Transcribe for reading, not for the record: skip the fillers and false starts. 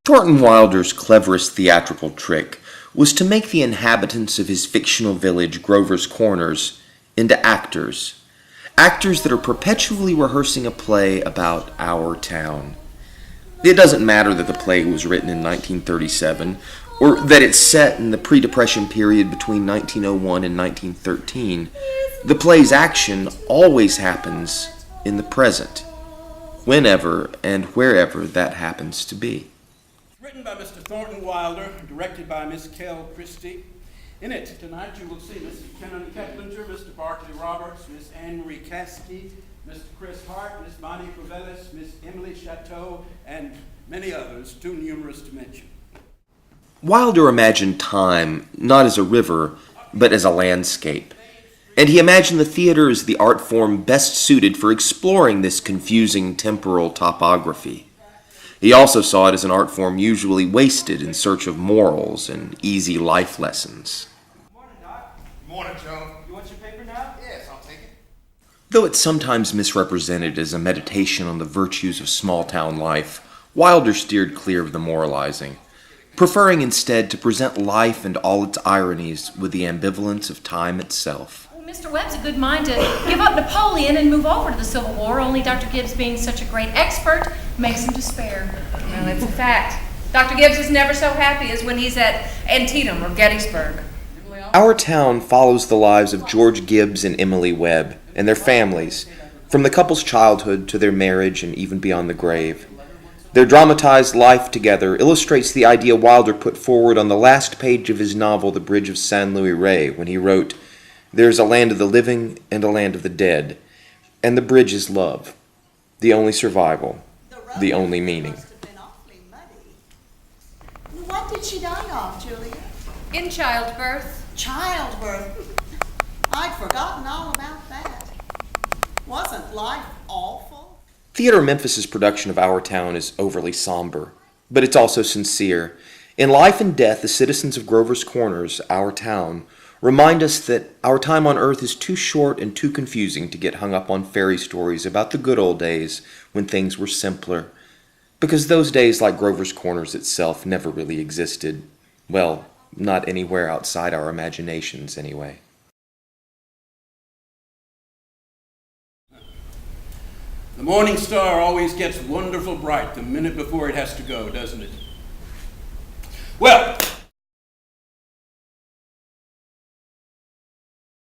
Thornton Wilder's cleverest theatrical trick was to make the inhabitants of his fictional village, Grover's Corners, into actors. Actors that are perpetually rehearsing a play about our town. It doesn't matter that the play was written in 1937, or that it's set in the pre-Depression period between 1901 and 1913. The play's action always happens in the present, whenever and wherever that happens to be. Written by Mr. Thornton Wilder, directed by Miss Kell Christie. In it tonight you will see Mr. Kenan Keplinger, Mr. Barclay Roberts, Miss Anne Marie Caskey, Mr. Chris Hart, Miss Bonnie Corvellis, Miss Emily Chateau, and many others, too numerous to mention. Wilder imagined time not as a river, but as a landscape. And he imagined the theater as the art form best suited for exploring this confusing temporal topography. He also saw it as an art form usually wasted in search of morals and easy life lessons. Morning, Doc. Morning, Joe. You want your paper now? Yes, I'll take it. Though it's sometimes misrepresented as a meditation on the virtues of small-town life, Wilder steered clear of the moralizing, preferring instead to present life and all its ironies with the ambivalence of time itself. Mr. Webb's a good mind to give up Napoleon and move over to the Civil War, only Dr. Gibbs, being such a great expert, makes him despair. Well, it's a fact. Dr. Gibbs is never so happy as when he's at Antietam or Gettysburg. Our Town follows the lives of George Gibbs and Emily Webb and their families, from the couple's childhood to their marriage and even beyond the grave. Their dramatized life together illustrates the idea Wilder put forward on the last page of his novel, The Bridge of San Luis Rey, when he wrote, "There is a land of the living and a land of the dead, and the bridge is love, the only survival, the only meaning." Must have been awfully muddy. What did she die of, Julia? In childbirth. Childbirth. I'd forgotten all about that. Wasn't life awful? Theatre Memphis' production of Our Town is overly somber, but it's also sincere. In life and death, the citizens of Grover's Corners, Our Town, remind us that our time on earth is too short and too confusing to get hung up on fairy stories about the good old days when things were simpler. Because those days, like Grover's Corners itself, never really existed. Well, not anywhere outside our imaginations, anyway. The morning star always gets wonderful bright the minute before it has to go, doesn't it? Well,